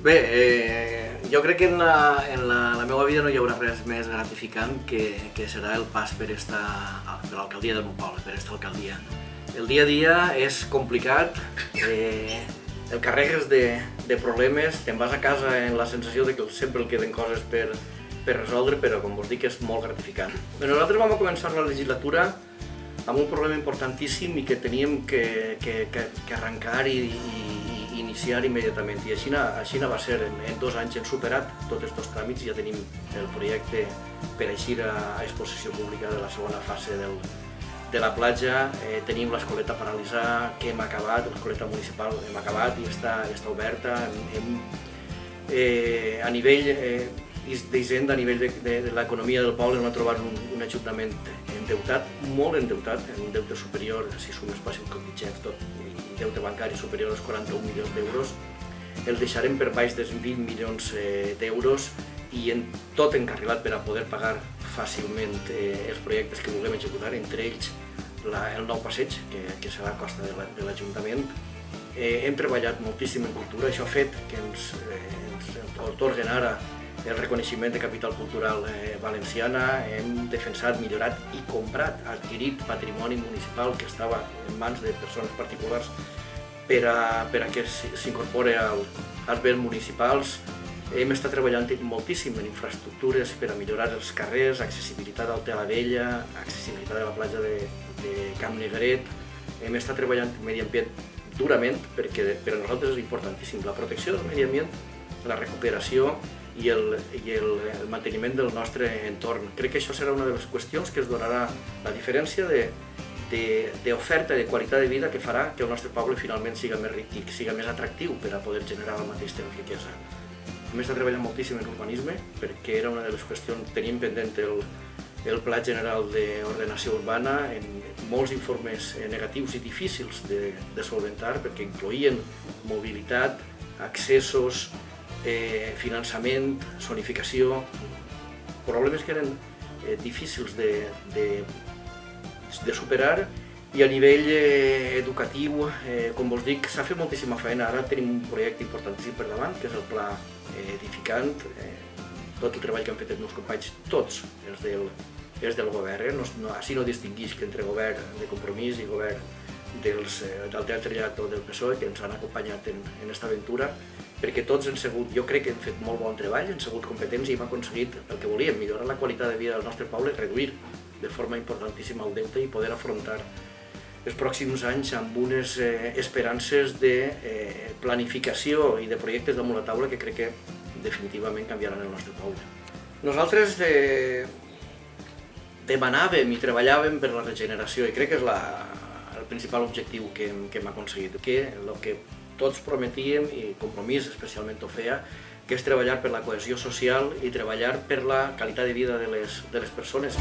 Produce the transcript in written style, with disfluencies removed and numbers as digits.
Bé, jo crec que en la meva vida no hi haurà res més gratificant que serà el pas per l'alcaldia del meu poble, per esta alcaldia. El dia a dia és complicat, el carregues de problemes, te'n vas a casa amb la sensació de que sempre el queden coses per resoldre, però com vos dic és molt gratificant. Bé, nosaltres vam començar la legislatura amb un problema importantíssim i que teníem que arrencar i iniciar immediatament. I així va ser. En 2 anys hem superat tots aquests tràmits i ja tenim el projecte per eixir a exposició pública de la segona fase de la platja. Tenim l'escoleta paralitzada que hem acabat, l'escoleta municipal hem acabat i està oberta. A nivell d'Hisenda, a nivell de l'economia del poble, hem trobat un ajuntament endeutat, molt endeutat, amb un deute superior, si sumes passi un cotitxets, tot, i deute bancari superior als 41 milions d'euros. El deixarem per baix dels 20 milions d'euros i tot encarrilat per a poder pagar fàcilment els projectes que vulguem executar, entre ells el nou passeig, que serà a costa de l'Ajuntament. Hem treballat moltíssim en cultura, això ha fet que ens atorguen ara el reconeixement de capital cultural valenciana. Hem defensat, millorat i comprat, adquirit patrimoni municipal que estava en mans de persones particulars per a que s'incorpore als béns municipals. Hem estat treballant moltíssim en infraestructures per a millorar els carrers, accessibilitat al Tela Vella, accessibilitat a la platja de Camp Negret. Hem estat treballant en medi ambient durament perquè per a nosaltres és importantíssim la protecció del medi ambient, la recuperació i el manteniment del nostre entorn. Crec que això serà una de les qüestions que es donarà la diferència d'oferta i de qualitat de vida que farà que el nostre poble finalment siga més ric i siga més atractiu per a poder generar al mateix temps riquesa. Hem estat treballant moltíssim en urbanisme perquè era una de les qüestions, tenim pendent el Pla General d'Ordenació Urbana, en molts informes negatius i difícils de solventar perquè incloïen mobilitat, accessos, finançament, zonificació, problemes que eren difícils de superar. I a nivell educatiu, com vos dic, s'ha fet moltíssima feina. Ara tenim un projecte importantíssim per davant, que és el Pla Edificant. Tot el treball que han fet els meus companys, tots és del govern. Així no distinguix que entre govern de Compromís i govern del Teatre Llat o del PSOE, que ens han acompanyat en aquesta aventura, perquè tots jo crec que hem fet molt bon treball, hem sigut competents i hem aconseguit el que volíem, millorar la qualitat de vida del nostre poble, reduir de forma importantíssima el deute i poder afrontar els pròxims anys amb unes esperances de planificació i de projectes damunt la taula que crec que definitivament canviaran el nostre poble. Nosaltres demanàvem i treballàvem per la regeneració i crec que és el principal objectiu que hem aconseguit, que el que tots prometíem, i Compromís especialment ho feia, que és treballar per la cohesió social i treballar per la qualitat de vida de les persones.